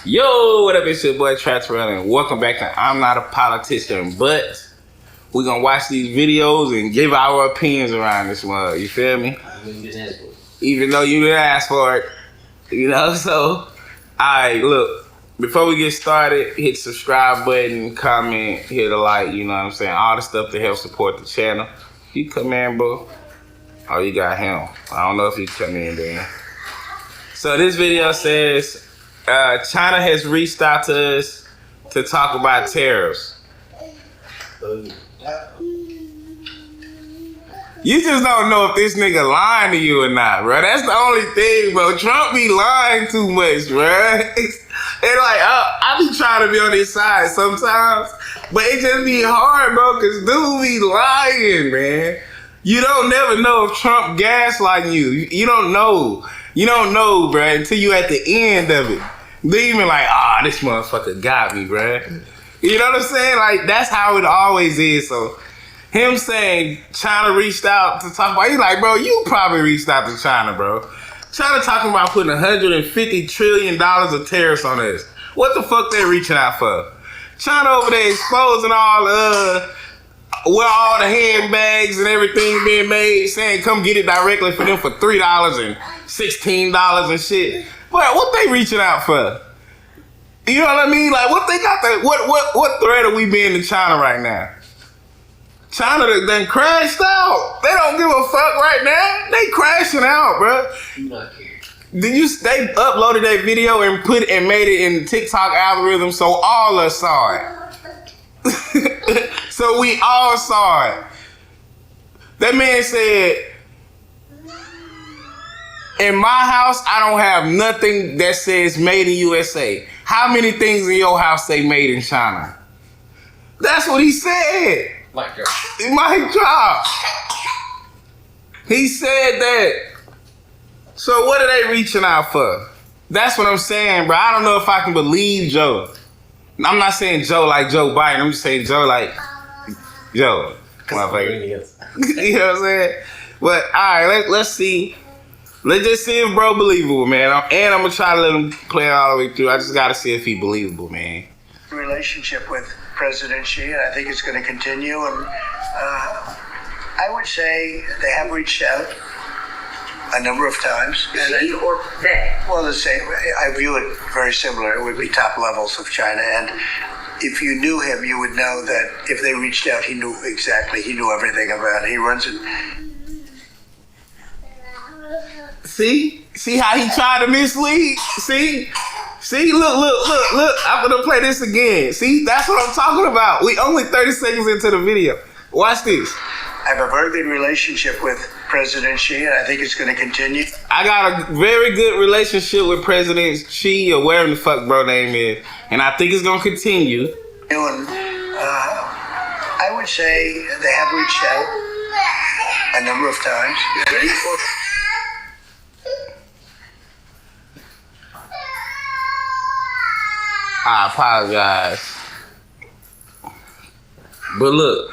Yo, what up? It's your boy Trapp, and welcome back to I'm Not a Politician, but we're gonna watch these videos and give our opinions around this one. You feel me? Even though you didn't ask for it, you know. So, alright, look. Before we get started, hit subscribe button, comment, hit a like. You know what I'm saying? All the stuff to help support the channel. You come in, bro. Oh, you got him. I don't know if he come in then. So this video says China has reached out to us to talk about tariffs. You just don't know if this nigga lying to you or not, bro. That's the only thing, bro. Trump be lying too much, bro. And like, I be trying to be on his side sometimes, but it just be hard, bro, because dude be lying, man. You don't never know if Trump gaslighting you. You don't know. You don't know, bro, until you at the end of it. Then you be like, this motherfucker got me, bro. You know what I'm saying? Like, that's how it always is. So, him saying China reached out to talk about, you like, bro, you probably reached out to China, bro. China talking about putting $150 trillion of tariffs on us. What the fuck they reaching out for? China over there exposing all where all the handbags and everything being made, saying come get it directly for them for $3 and $16 and shit. But what they reaching out for? You know what I mean? Like, what they got? What threat are we being to China right now? China done crashed out. They don't give a fuck right now. They crashing out, bro. They uploaded that video and made it in the TikTok algorithm so all of us saw it. So we all saw it. That man said, in my house, I don't have nothing that says made in USA. How many things in your house say made in China? That's what he said. Mic drop. He said that. So what are they reaching out for? That's what I'm saying, bro. I don't know if I can believe Joe. I'm not saying Joe like Joe Biden. I'm just saying Joe like Joe. Motherfucker. You know what I'm saying? But all right, let's see. Let's just see if bro believable, man. And I'm gonna try to let him play it all the way through. I just gotta see if he believable, man. Relationship with President Xi, and I think it's going to continue. And I would say they have reached out a number of times. Xi or they? Well, the same. I view it very similar. It would be top levels of China. And if you knew him, you would know that if they reached out, he knew exactly. He knew everything about it. He runs it. See how he tried to mislead? See, look. I'm gonna play this again. See, that's what I'm talking about. We only 30 seconds into the video. Watch this. I have a very good relationship with President Xi, and I think it's going to continue. I got a very good relationship with President Xi, or whatever the fuck bro name is, and I think it's gonna continue. And I would say they have reached out a number of times. I apologize. But look,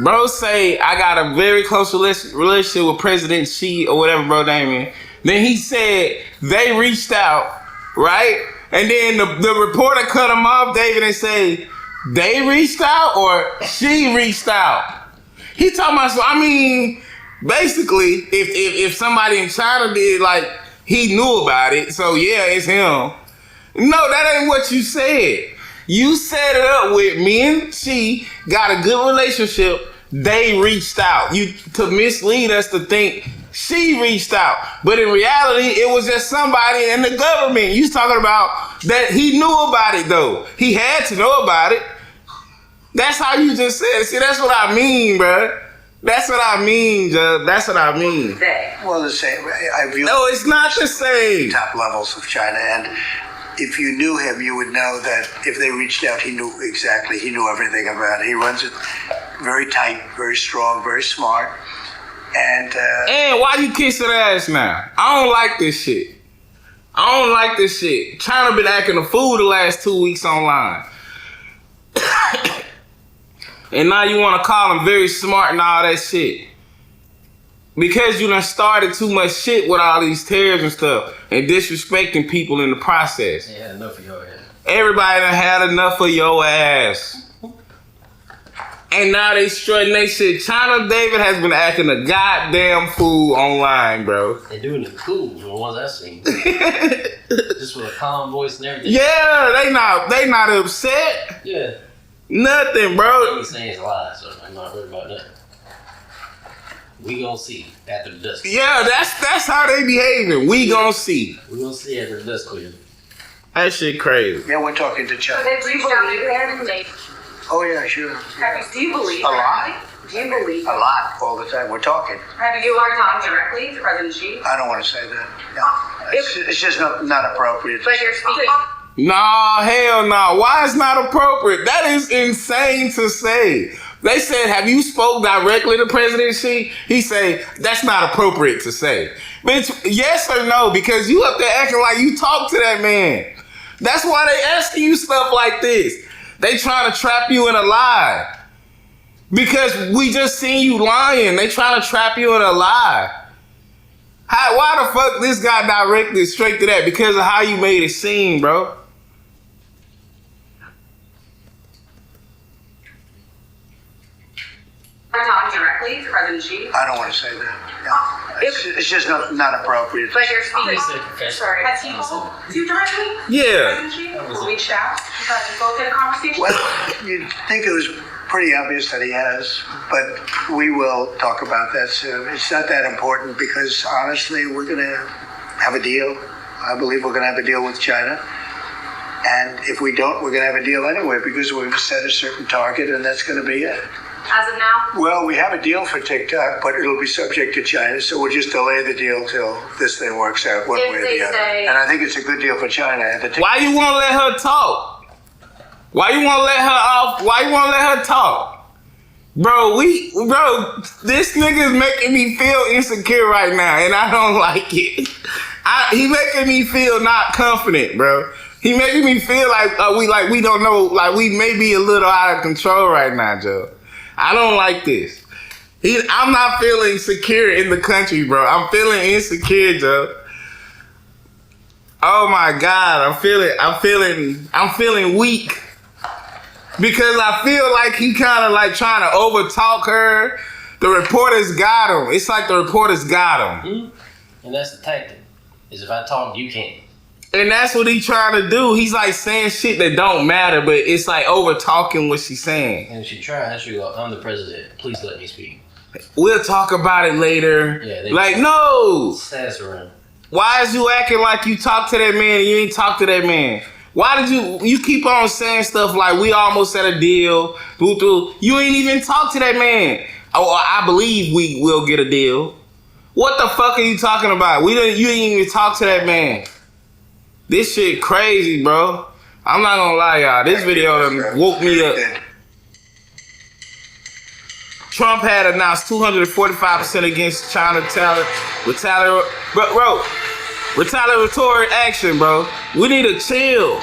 bro say I got a very close relationship with President Xi or whatever bro name is. Then he said they reached out, right? And then the reporter cut him off, David, and say they reached out or she reached out. He talking about, so I mean, basically, if somebody in China did, like, he knew about it, so yeah, it's him. No, that ain't what you said. You set it up with me and she got a good relationship. They reached out. You to mislead us to think she reached out. But in reality, it was just somebody in the government. You talking about that he knew about it though. He had to know about it. That's how you just said it. See, that's what I mean, bro. That's what I mean, Judge. That's what I mean. Well, the same. I view no, it's not the same. Top levels of China, and if you knew him, you would know that if they reached out, he knew exactly. He knew everything about it. He runs it very tight, very strong, very smart. And why you kissing ass now? I don't like this shit. I don't like this shit. China been acting a fool the last 2 weeks online. And now you want to call him very smart and all that shit. Because you done started too much shit with all these tariffs and stuff and disrespecting people in the process. Yeah, enough of your ass. Everybody done had enough of your ass. And now they strutting they shit. China David has been acting a goddamn fool online, bro. They doing it cool from the ones I seen. Just with a calm voice and everything. Yeah, they not upset. Yeah. Nothing, bro. He's saying it's lies, so I'm not worried about nothing. We gonna see after the dust. Yeah, that's how they behaving. We gonna see. We gonna see after the dust clears. That shit crazy. Yeah, we're talking to China. Do you believe him? Oh yeah, sure. Do you believe A lot. Do you believe A lot, all the time. We're talking. Have you ever talked directly to President Xi? I don't want to say that. No. It's just not appropriate. But you're speaking. Nah, hell no. Why is not appropriate? That is insane to say. They said, have you spoke directly to President Xi? He say, that's not appropriate to say. Bitch, yes or no? Because you up there acting like you talk to that man. That's why they asking you stuff like this. They trying to trap you in a lie. Because we just seen you lying. They trying to trap you in a lie. Why the fuck this guy directed straight to that? Because of how you made it seem, bro. Talking directly to President Xi? I don't want to say that. Yeah. It's just not appropriate. But you're speaking. Sorry. Has he told you directly? Yeah. President Xi? Reached out? Has you both had a conversation? Well, you'd think it was pretty obvious that he has, but we will talk about that soon. It's not that important because honestly, we're going to have a deal. I believe we're going to have a deal with China. And if we don't, we're going to have a deal anyway because we've set a certain target and that's going to be it. As of now? Well, we have a deal for TikTok, but it'll be subject to China, so we'll just delay the deal till this thing works out one If way or they the other. say- And I think it's a good deal for China. Why you won't let her talk? Why you won't let her off? Why you won't let her talk? Bro, this nigga's making me feel insecure right now, and I don't like it. He making me feel not confident, bro. He making me feel like we don't know, like we may be a little out of control right now, Joe. I don't like this. I'm not feeling secure in the country, bro. I'm feeling insecure, Joe. Oh my God, I'm feeling weak. Because I feel like he kind of like trying to overtalk her. The reporters got him. It's like the reporters got him. Mm-hmm. And that's the tactic. Is if I talk, you can't. And that's what he trying to do. He's like saying shit that don't matter, but it's like over talking what she's saying. And if she tries, she'll go, I'm the president. Please let me speak. We'll talk about it later. Yeah, like, no. Sass around. Why is you acting like you talk to that man and you ain't talk to that man? Why did you keep on saying stuff like we almost had a deal? You ain't even talk to that man. Oh, I believe we will get a deal. What the fuck are you talking about? You didn't even talk to that man. This shit crazy, bro. I'm not gonna lie, y'all. This video done woke me up. Trump had announced 245% against China retaliatory action, bro. We need to chill.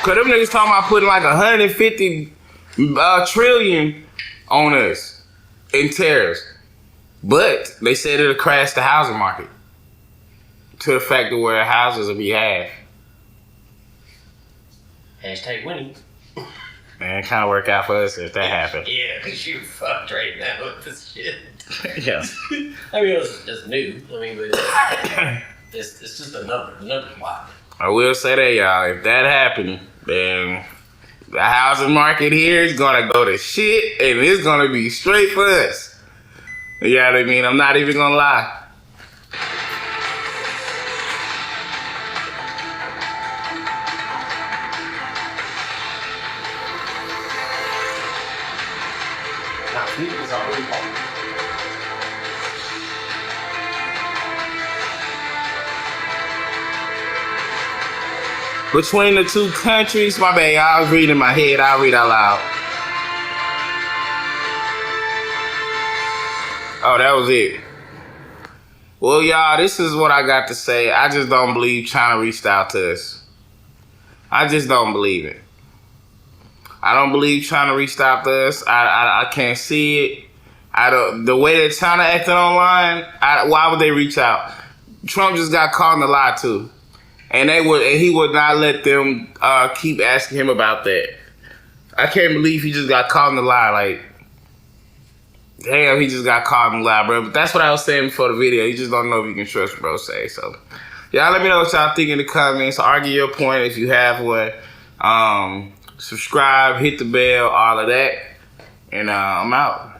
Cause them niggas talking about putting like 150 trillion on us in tariffs. But they said it'll crash the housing market to the fact of where houses will be half. Hashtag winning. Man, it kind of work out for us if that happened. Yeah, because you fucked right now with this shit. Yeah. I mean, it's new. I mean, but it's just a number. The number's wild. I will say that, y'all. If that happened, then the housing market here is gonna go to shit, and it's gonna be straight for us. You know what I mean? I'm not even gonna lie. It's already gone. Between the two countries, my bad, I was reading in my head. I'll read out loud. Oh, that was it. Well, y'all, this is what I got to say. I just don't believe China reached out to us. I just don't believe it. I don't believe China restopped us. I can't see it. I don't. The way that China acting online, why would they reach out? Trump just got caught in the lie too, and he would not let them keep asking him about that. I can't believe he just got caught in the lie. Like, damn, he just got caught in the lie, bro. But that's what I was saying before the video. You just don't know if you can trust bro say. So, y'all let me know what y'all think in the comments. Argue your point if you have one. Subscribe, hit the bell, all of that. And I'm out.